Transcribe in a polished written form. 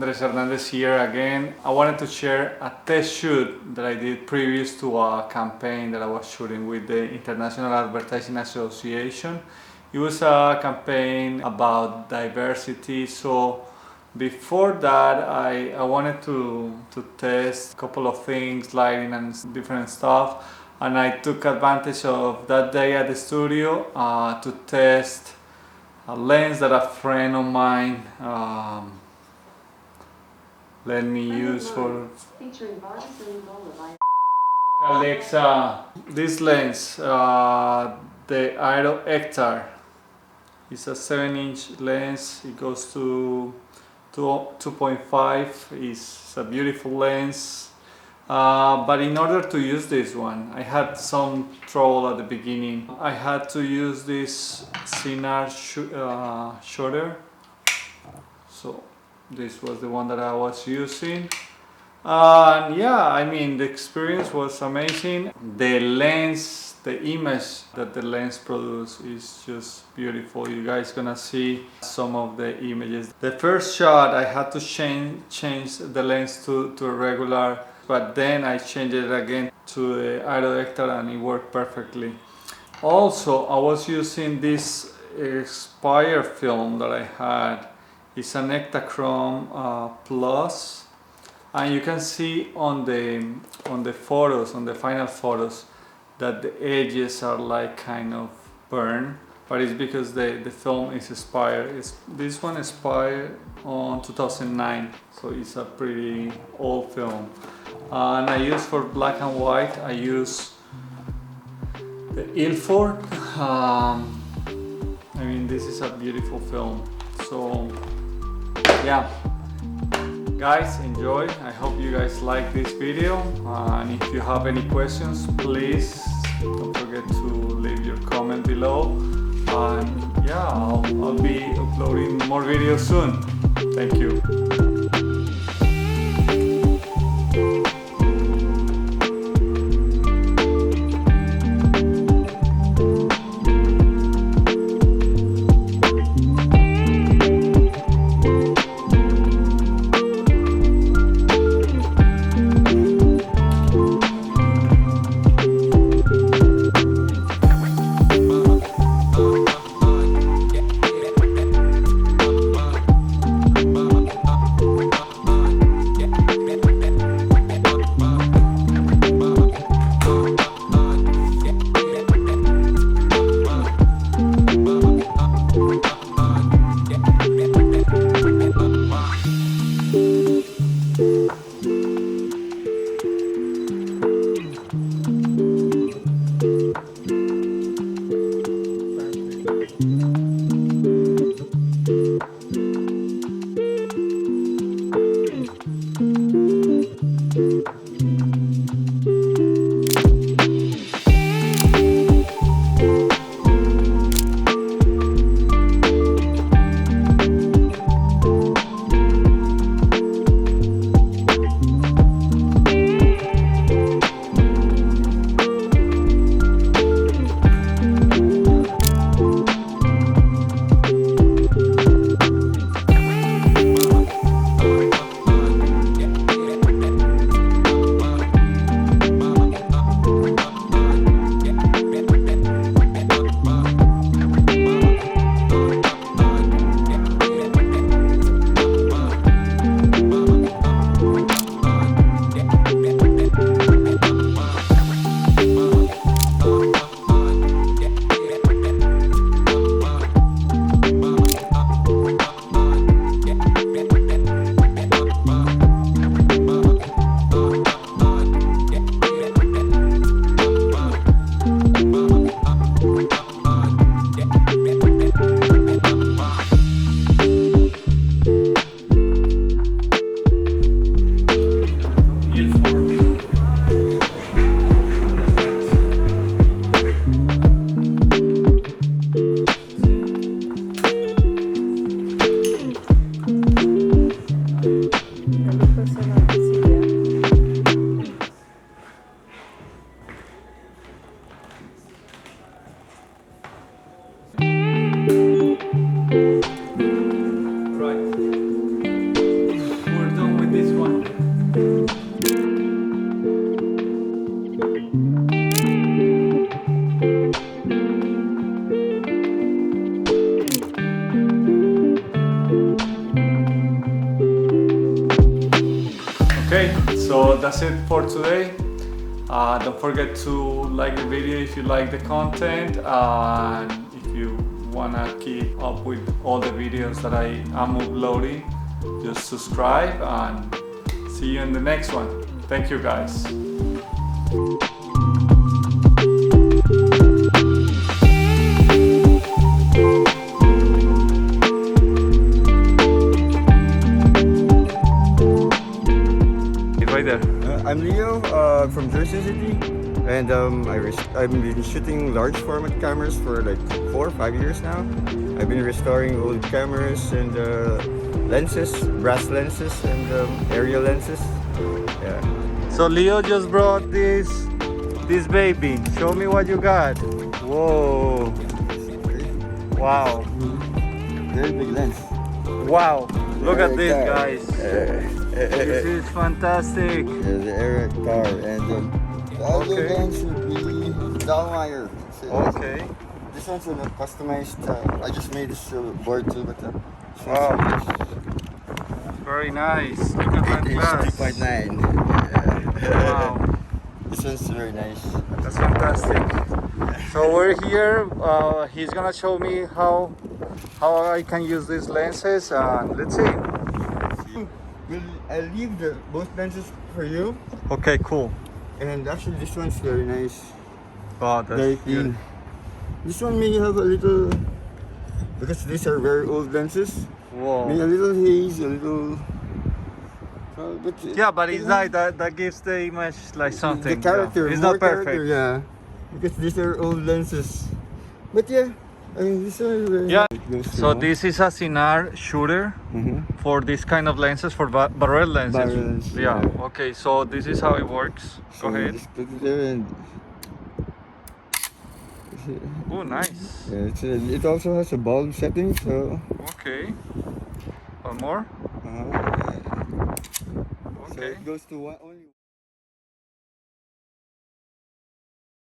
Andres Hernandez here again. I wanted to share a test shoot that I did previous to a campaign that I was shooting with the International Advertising Association. It was a campaign about diversity, so before that I wanted to test a couple of things, lighting and different stuff, and I took advantage of that day at the studio to test a lens that a friend of mine let me use for Alexa. This lens, the Aero Ektar, it's a 7-inch lens. It goes to 2.5. It's a beautiful lens. But in order to use this one, I had some trouble at the beginning. I had to use this Sinar shutter. So this was the one that I was using. And yeah, I mean, the experience was amazing. The lens, the image that the lens produces is just beautiful. You guys gonna see some of the images. The first shot I had to change the lens to a regular, but then I changed it again to the Aero Ektar and it worked perfectly. Also, I was using this expired film that I had. It's an Ektachrome Plus, and you can see on the photos, on the final photos, that the edges are like kind of burned, but it's because the film is expired. This one expired on 2009, so it's a pretty old film. And I use for black and white, I use the Ilford. I mean, this is a beautiful film. So yeah, guys, enjoy. I hope you guys like this video, and if you have any questions, please don't forget to leave your comment below. And yeah, I'll be uploading more videos soon. Thank you. that's it for today. Don't forget to like the video if you like the content, and if you wanna keep up with all the videos that I am uploading, just subscribe, and see you in the next one. Thank you guys. Right there. I'm Leo from Jersey City, and I've been shooting large format cameras for like 4 or 5 years now. I've been restoring old cameras and lenses, brass lenses and aerial lenses. Yeah. So Leo just brought this baby. Show me what you got. Whoa! Wow! Very big lens. Wow! Look at this, Ektar. guys. This is fantastic. Yeah, the Aero Ektar, and the other lens would be Dallmeyer. Okay. This one's a customized. I just made this board too, but Wow. Very nice. Look at that glass. 2.9. Wow. This one's very nice. That's fantastic. So we're here. He's gonna show me how I can use these lenses, and let's see. I'll leave both lenses for you. Okay, cool. And actually, this one's very nice. Oh, Very that's clean. good. This one may have a little, because these are very old lenses. Whoa. May a little haze, a little. But Yeah, but it's like that gives the image like something. The character. Yeah. It's more not perfect. Character, yeah, because these are old lenses. But yeah, I mean, these are very. Yeah. Nice. So this is a Sinar shooter for this kind of lenses, for barrel lenses. Barrel lens, yeah. yeah. Okay. So this is how it works. Go ahead. Just put it there and. Oh, nice. Yeah, it also has a bulb setting, so. Okay. One more. So Okay. it goes to one.